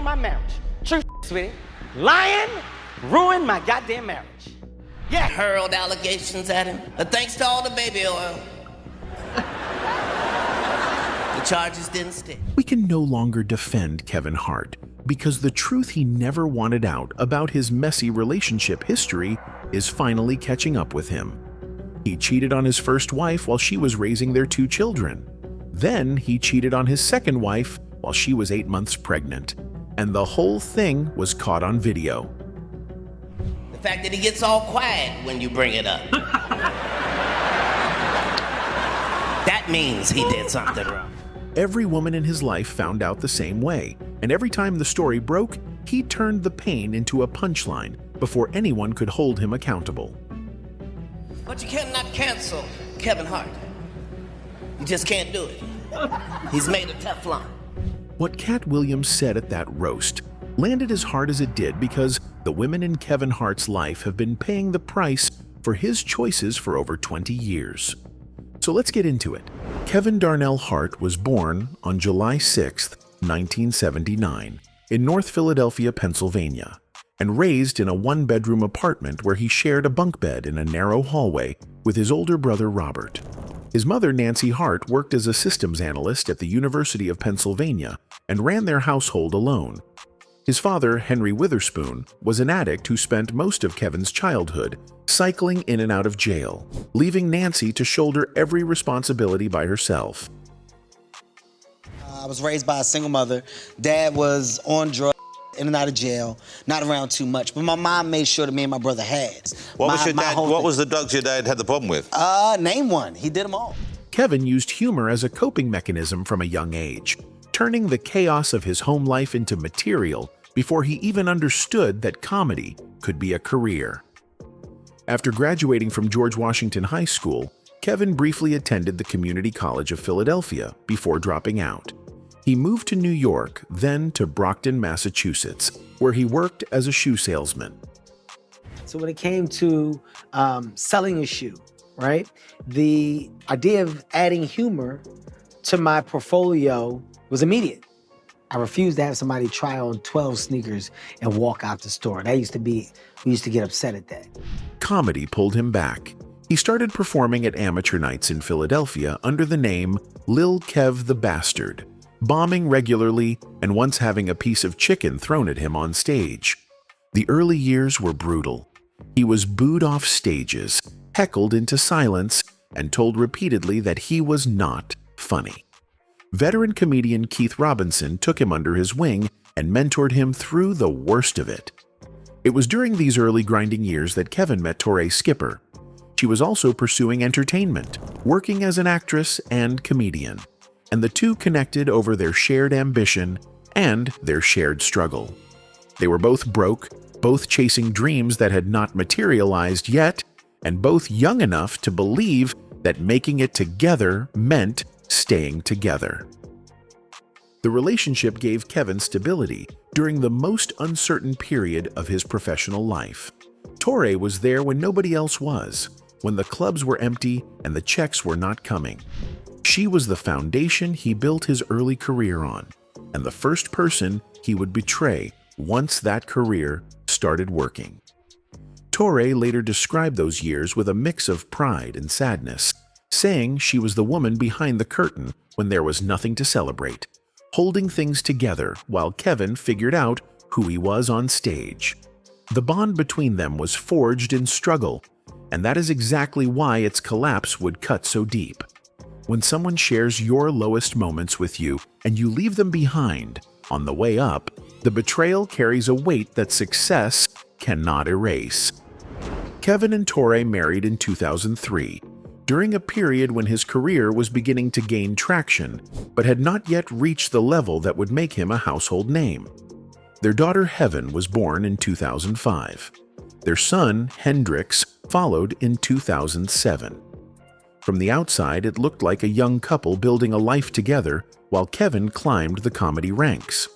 ruined my marriage. True, sweetie. Lying ruined my goddamn marriage. Yeah. Hurled allegations at him, but thanks to all the baby oil, the charges didn't stick. We can no longer defend Kevin Hart because the truth he never wanted out about his messy relationship history is finally catching up with him. He cheated on his first wife while she was raising their 2 children. Then he cheated on his second wife while she was 8 months pregnant. And the whole thing was caught on video. The fact that he gets all quiet when you bring it up. That means he did something wrong. Every woman in his life found out the same way, and every time the story broke, he turned the pain into a punchline before anyone could hold him accountable. But you cannot cancel Kevin Hart. You just can't do it. He's made of Teflon. What Katt Williams said at that roast landed as hard as it did because the women in Kevin Hart's life have been paying the price for his choices for over 20 years. So let's get into it. Kevin Darnell Hart was born on July 6, 1979, in North Philadelphia, Pennsylvania, and raised in a 1-bedroom apartment where he shared a bunk bed in a narrow hallway with his older brother Robert. His mother, Nancy Hart, worked as a systems analyst at the University of Pennsylvania and ran their household alone. His father, Henry Witherspoon, was an addict who spent most of Kevin's childhood cycling in and out of jail, leaving Nancy to shoulder every responsibility by herself. I was raised by a single mother. Dad was on drugs, in and out of jail, not around too much, but my mom made sure that me and my brother had. What was the drugs your dad had the problem with? Name one. He did them all. Kevin used humor as a coping mechanism from a young age, turning the chaos of his home life into material before he even understood that comedy could be a career. After graduating from George Washington High School, Kevin briefly attended the Community College of Philadelphia before dropping out. He moved to New York, then to Brockton, Massachusetts, where he worked as a shoe salesman. So when it came to selling a shoe, right, the idea of adding humor to my portfolio was immediate. I refused to have somebody try on 12 sneakers and walk out the store. We used to get upset at that. Comedy pulled him back. He started performing at amateur nights in Philadelphia under the name Lil Kev the Bastard, bombing regularly and once having a piece of chicken thrown at him on stage. The early years were brutal. He was booed off stages, heckled into silence, and told repeatedly that he was not funny. Veteran comedian Keith Robinson took him under his wing and mentored him through the worst of it. It was during these early grinding years that Kevin met Torrei Skipper. She was also pursuing entertainment, working as an actress and comedian, and the two connected over their shared ambition and their shared struggle. They were both broke, both chasing dreams that had not materialized yet, and both young enough to believe that making it together meant staying together. The relationship gave Kevin stability during the most uncertain period of his professional life. Torrei was there when nobody else was, when the clubs were empty and the checks were not coming. She was the foundation he built his early career on, and the first person he would betray once that career started working. Torrei later described those years with a mix of pride and sadness, saying she was the woman behind the curtain when there was nothing to celebrate, holding things together while Kevin figured out who he was on stage. The bond between them was forged in struggle, and that is exactly why its collapse would cut so deep. When someone shares your lowest moments with you and you leave them behind, on the way up, the betrayal carries a weight that success cannot erase. Kevin and Torrei married in 2003, during a period when his career was beginning to gain traction, but had not yet reached the level that would make him a household name. Their daughter Heaven was born in 2005. Their son, Hendrix, followed in 2007. From the outside, it looked like a young couple building a life together while Kevin climbed the comedy ranks.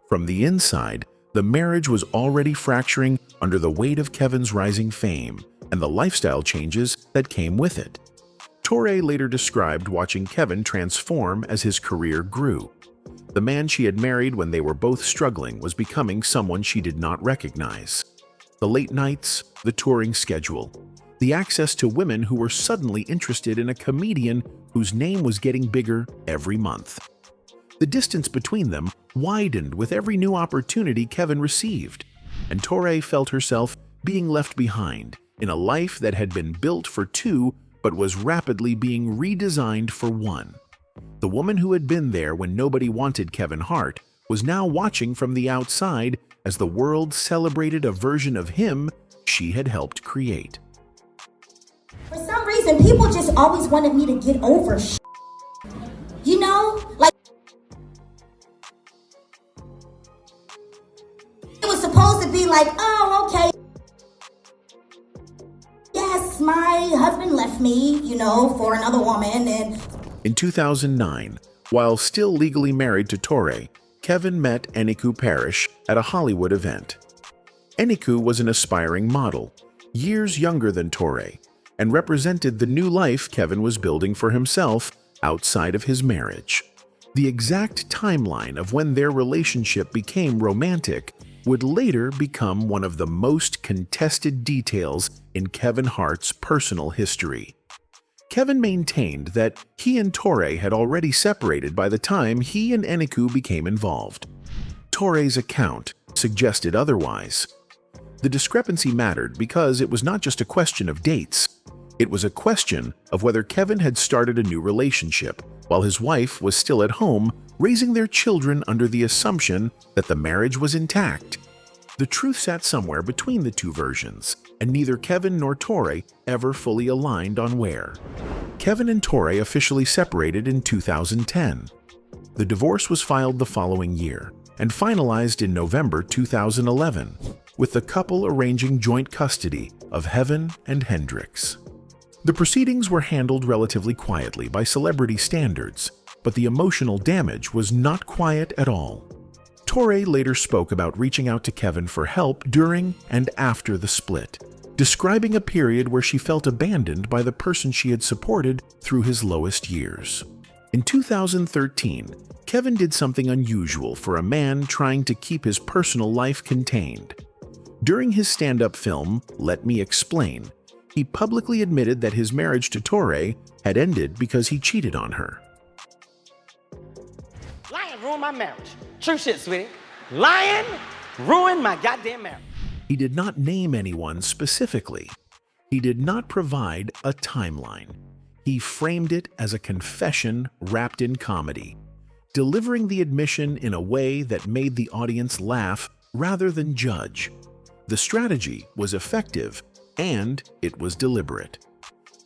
From the inside, the marriage was already fracturing under the weight of Kevin's rising fame and the lifestyle changes that came with it. Torrei later described watching Kevin transform as his career grew. The man she had married when they were both struggling was becoming someone she did not recognize. The late nights, the touring schedule, the access to women who were suddenly interested in a comedian whose name was getting bigger every month. The distance between them widened with every new opportunity Kevin received, and Torrei felt herself being left behind in a life that had been built for two but was rapidly being redesigned for one. The woman who had been there when nobody wanted Kevin Hart was now watching from the outside as the world celebrated a version of him she had helped create. For some reason, people just always wanted me to get over shit. You know? Like, it was supposed to be like, oh, okay. Yes, my husband left me, you know, for another woman. And in 2009, while still legally married to Torrei, Kevin met Eniku Parrish at a Hollywood event. Eniku was an aspiring model, years younger than Torrei, and represented the new life Kevin was building for himself outside of his marriage. The exact timeline of when their relationship became romantic would later become one of the most contested details in Kevin Hart's personal history. Kevin maintained that he and Torrei had already separated by the time he and Eniku became involved. Torrei's account suggested otherwise. The discrepancy mattered because it was not just a question of dates. It was a question of whether Kevin had started a new relationship while his wife was still at home raising their children under the assumption that the marriage was intact. The truth sat somewhere between the two versions, and neither Kevin nor Torrei ever fully aligned on where. Kevin and Torrei officially separated in 2010. The divorce was filed the following year and finalized in November 2011, with the couple arranging joint custody of Heaven and Hendrix. The proceedings were handled relatively quietly by celebrity standards, but the emotional damage was not quiet at all. Torrei later spoke about reaching out to Kevin for help during and after the split, describing a period where she felt abandoned by the person she had supported through his lowest years. In 2013, Kevin did something unusual for a man trying to keep his personal life contained. During his stand-up film, Let Me Explain, he publicly admitted that his marriage to Torrei had ended because he cheated on her. Lying ruined my marriage. True shit, sweetie. Lying ruined my goddamn marriage. He did not name anyone specifically. He did not provide a timeline. He framed it as a confession wrapped in comedy, delivering the admission in a way that made the audience laugh rather than judge. The strategy was effective, and it was deliberate.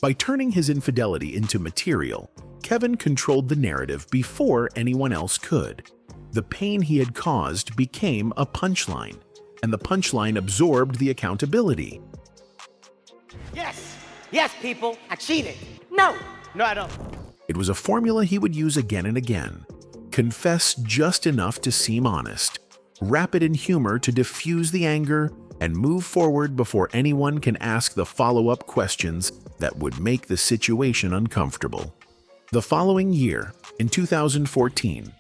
By turning his infidelity into material, Kevin controlled the narrative before anyone else could. The pain he had caused became a punchline, and the punchline absorbed the accountability. Yes, people, I cheated. No, I don't. It was a formula he would use again and again. Confess just enough to seem honest, wrap it in humor to diffuse the anger, and move forward before anyone can ask the follow-up questions that would make the situation uncomfortable. The following year, in 2014,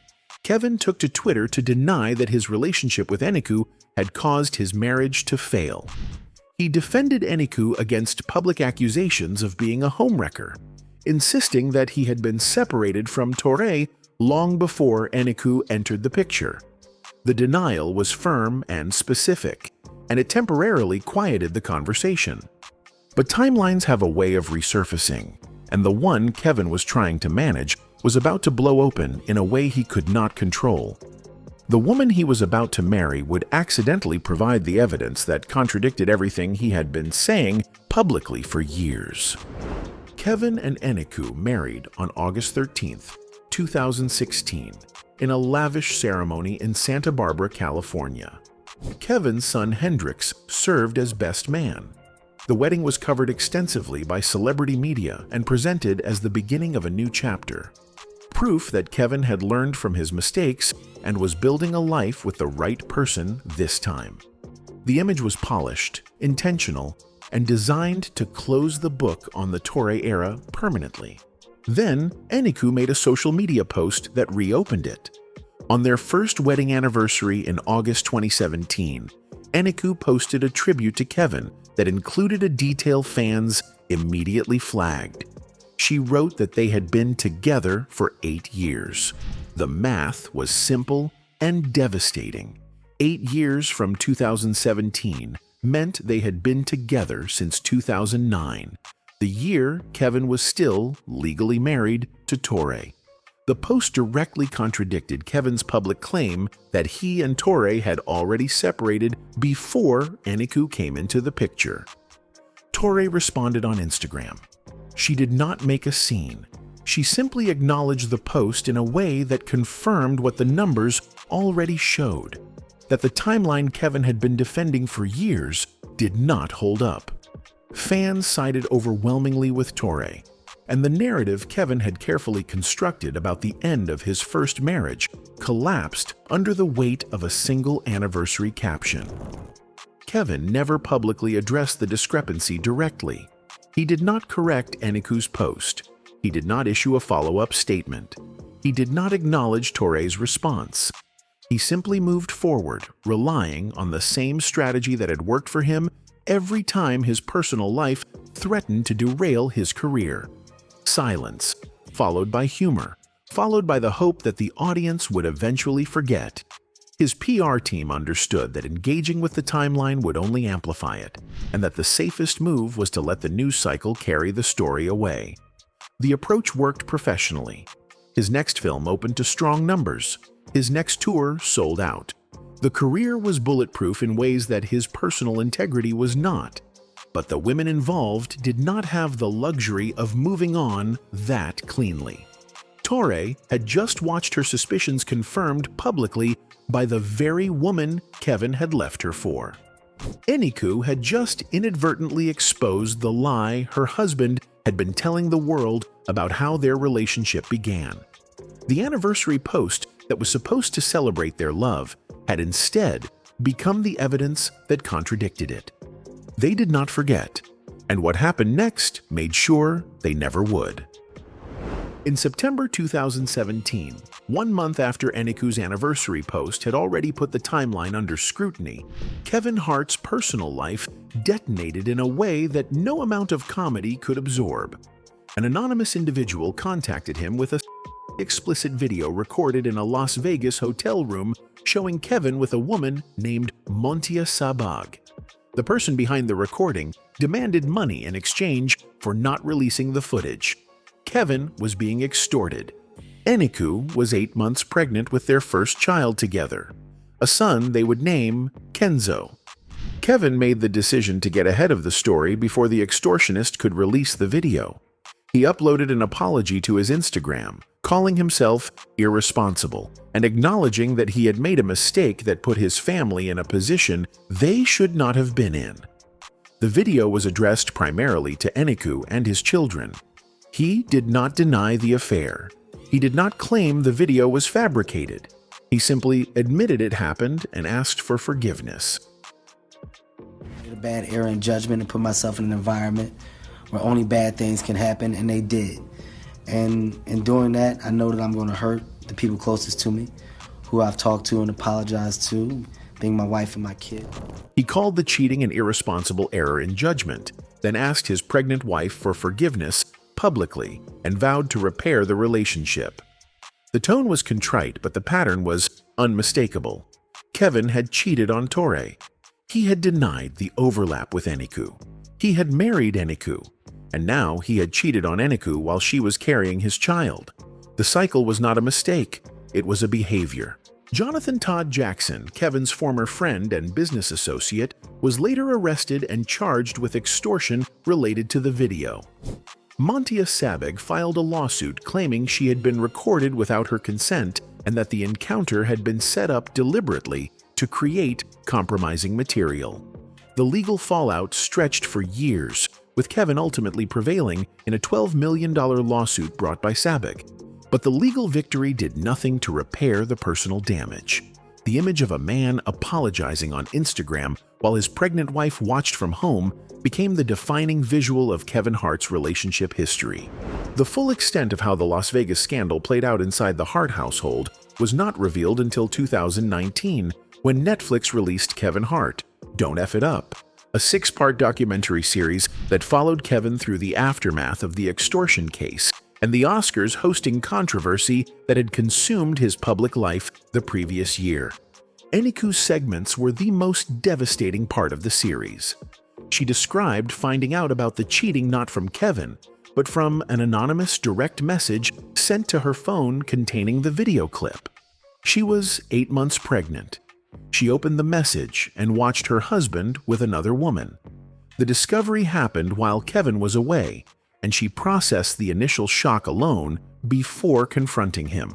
Kevin took to Twitter to deny that his relationship with Eniku had caused his marriage to fail. He defended Eniku against public accusations of being a homewrecker, insisting that he had been separated from Torrei long before Eniku entered the picture. The denial was firm and specific, and it temporarily quieted the conversation. But timelines have a way of resurfacing, and the one Kevin was trying to manage was about to blow open in a way he could not control. The woman he was about to marry would accidentally provide the evidence that contradicted everything he had been saying publicly for years. Kevin and Eniku married on August 13, 2016, in a lavish ceremony in Santa Barbara, California. Kevin's son Hendrix served as best man. The wedding was covered extensively by celebrity media and presented as the beginning of a new chapter. Proof that Kevin had learned from his mistakes and was building a life with the right person this time. The image was polished, intentional, and designed to close the book on the Torrei era permanently. Then, Eniku made a social media post that reopened it. On their first wedding anniversary in August 2017, Eniku posted a tribute to Kevin that included a detail fans immediately flagged. She wrote that they had been together for 8 years. The math was simple and devastating. 8 years from 2017 meant they had been together since 2009, the year Kevin was still legally married to Torrei. The post directly contradicted Kevin's public claim that he and Torrei had already separated before Eniku came into the picture. Torrei responded on Instagram. She did not make a scene. She simply acknowledged the post in a way that confirmed what the numbers already showed, that the timeline Kevin had been defending for years did not hold up. Fans sided overwhelmingly with Torrei, and the narrative Kevin had carefully constructed about the end of his first marriage collapsed under the weight of a single anniversary caption. Kevin never publicly addressed the discrepancy directly. He did not correct Eniku's post. He did not issue a follow-up statement. He did not acknowledge Torrei's response. He simply moved forward, relying on the same strategy that had worked for him every time his personal life threatened to derail his career. Silence, followed by humor, followed by the hope that the audience would eventually forget. His PR team understood that engaging with the timeline would only amplify it, and that the safest move was to let the news cycle carry the story away. The approach worked professionally. His next film opened to strong numbers. His next tour sold out. The career was bulletproof in ways that his personal integrity was not. But the women involved did not have the luxury of moving on that cleanly. Torrei had just watched her suspicions confirmed publicly by the very woman Kevin had left her for. Eniku had just inadvertently exposed the lie her husband had been telling the world about how their relationship began. The anniversary post that was supposed to celebrate their love had instead become the evidence that contradicted it. They did not forget, and what happened next made sure they never would. In September 2017, 1 month after Eniku's anniversary post had already put the timeline under scrutiny, Kevin Hart's personal life detonated in a way that no amount of comedy could absorb. An anonymous individual contacted him with a explicit video recorded in a Las Vegas hotel room showing Kevin with a woman named Montia Sabag. The person behind the recording demanded money in exchange for not releasing the footage. Kevin was being extorted. Eniku was 8 months pregnant with their first child together, a son they would name Kenzo. Kevin made the decision to get ahead of the story before the extortionist could release the video. He uploaded an apology to his Instagram, calling himself irresponsible and acknowledging that he had made a mistake that put his family in a position they should not have been in. The video was addressed primarily to Eniku and his children. He did not deny the affair. He did not claim the video was fabricated. He simply admitted it happened and asked for forgiveness. I made a bad error in judgment and put myself in an environment where only bad things can happen, and they did. And in doing that, I know that I'm going to hurt the people closest to me, who I've talked to and apologized to, being my wife and my kid. He called the cheating an irresponsible error in judgment, then asked his pregnant wife for forgiveness publicly and vowed to repair the relationship. The tone was contrite, but the pattern was unmistakable. Kevin had cheated on Torrei. He had denied the overlap with Eniku. He had married Eniku, and now he had cheated on Eniku while she was carrying his child. The cycle was not a mistake, it was a behavior. Jonathan Todd Jackson, Kevin's former friend and business associate, was later arrested and charged with extortion related to the video. Montia Sabag filed a lawsuit claiming she had been recorded without her consent and that the encounter had been set up deliberately to create compromising material. The legal fallout stretched for years, with Kevin ultimately prevailing in a $12 million lawsuit brought by Sabag. But the legal victory did nothing to repair the personal damage. The image of a man apologizing on Instagram while his pregnant wife watched from home became the defining visual of Kevin Hart's relationship history. The full extent of how the Las Vegas scandal played out inside the Hart household was not revealed until 2019 when Netflix released Kevin Hart, Don't F It Up, a 6-part documentary series that followed Kevin through the aftermath of the extortion case and the Oscars hosting controversy that had consumed his public life the previous year. Eniku's segments were the most devastating part of the series. She described finding out about the cheating not from Kevin, but from an anonymous direct message sent to her phone containing the video clip. She was 8 months pregnant. She opened the message and watched her husband with another woman. The discovery happened while Kevin was away, and she processed the initial shock alone before confronting him.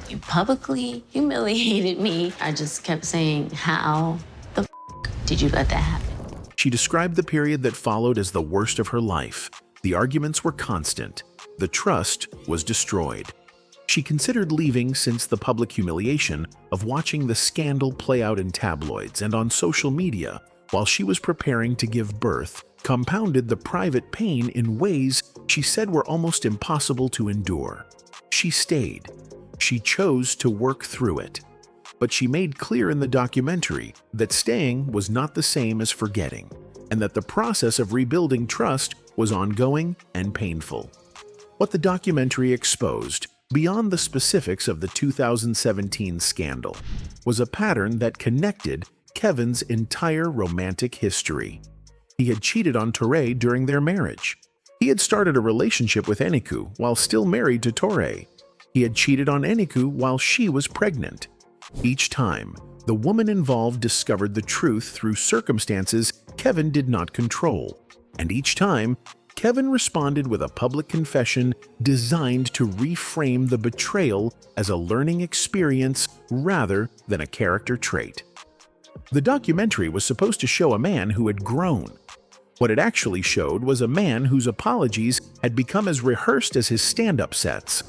You publicly humiliated me. I just kept saying, how the f did you let that happen? She described the period that followed as the worst of her life. The arguments were constant. The trust was destroyed. She considered leaving since the public humiliation of watching the scandal play out in tabloids and on social media while she was preparing to give birth compounded the private pain in ways she said were almost impossible to endure. She stayed. She chose to work through it. But she made clear in the documentary that staying was not the same as forgetting, and that the process of rebuilding trust was ongoing and painful. What the documentary exposed, beyond the specifics of the 2017 scandal, was a pattern that connected Kevin's entire romantic history. He had cheated on Torrei during their marriage. He had started a relationship with Eniku while still married to Torrei. He had cheated on Eniku while she was pregnant. Each time, the woman involved discovered the truth through circumstances Kevin did not control. And each time, Kevin responded with a public confession designed to reframe the betrayal as a learning experience rather than a character trait. The documentary was supposed to show a man who had grown. What it actually showed was a man whose apologies had become as rehearsed as his stand-up sets.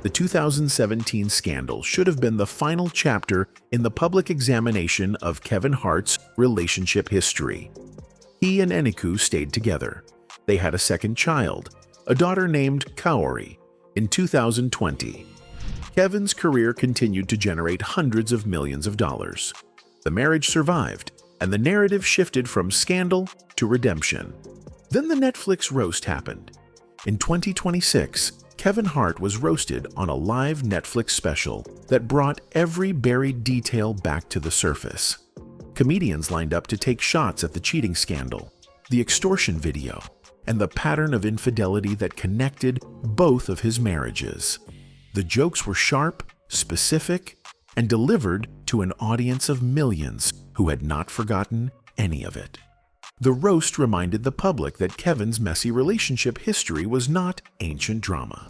The 2017 scandal should have been the final chapter in the public examination of Kevin Hart's relationship history. He and Eniku stayed together. They had a second child, a daughter named Kaori, in 2020. Kevin's career continued to generate hundreds of millions of dollars. The marriage survived, and the narrative shifted from scandal to redemption. Then the Netflix roast happened. In 2026, Kevin Hart was roasted on a live Netflix special that brought every buried detail back to the surface. Comedians lined up to take shots at the cheating scandal, the extortion video, and the pattern of infidelity that connected both of his marriages. The jokes were sharp, specific, and delivered to an audience of millions who had not forgotten any of it. The roast reminded the public that Kevin's messy relationship history was not ancient drama.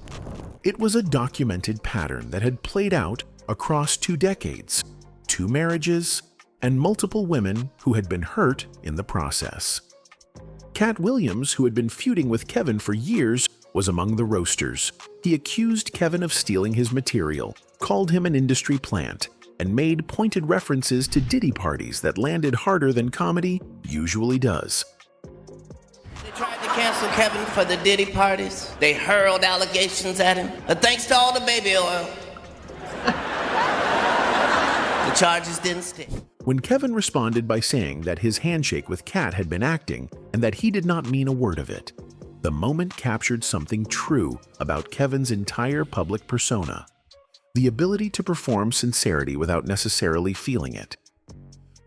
It was a documented pattern that had played out across 2 decades, 2 marriages, and multiple women who had been hurt in the process. Katt Williams, who had been feuding with Kevin for years, was among the roasters. He accused Kevin of stealing his material, called him an industry plant, and made pointed references to Diddy parties that landed harder than comedy usually does. They tried to cancel Kevin for the Diddy parties. They hurled allegations at him. But thanks to all the baby oil, the charges didn't stick. When Kevin responded by saying that his handshake with Katt had been acting and that he did not mean a word of it, the moment captured something true about Kevin's entire public persona: the ability to perform sincerity without necessarily feeling it.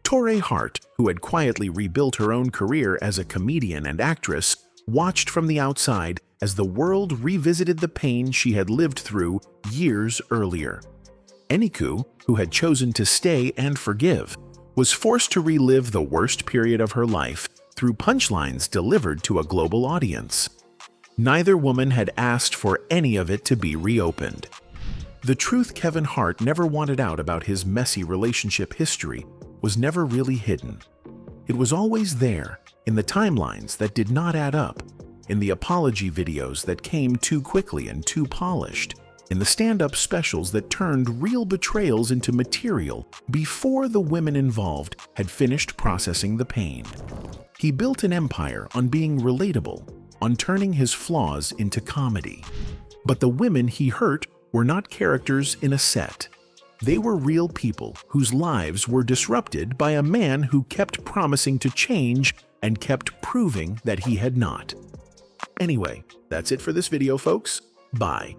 Torrei Hart, who had quietly rebuilt her own career as a comedian and actress, watched from the outside as the world revisited the pain she had lived through years earlier. Eniku, who had chosen to stay and forgive, was forced to relive the worst period of her life through punchlines delivered to a global audience. Neither woman had asked for any of it to be reopened. The truth Kevin Hart never wanted out about his messy relationship history was never really hidden. It was always there, in the timelines that did not add up, in the apology videos that came too quickly and too polished, in the stand-up specials that turned real betrayals into material before the women involved had finished processing the pain. He built an empire on being relatable, on turning his flaws into comedy. But the women he hurt were not characters in a set. They were real people whose lives were disrupted by a man who kept promising to change and kept proving that he had not. Anyway, that's it for this video, folks. Bye.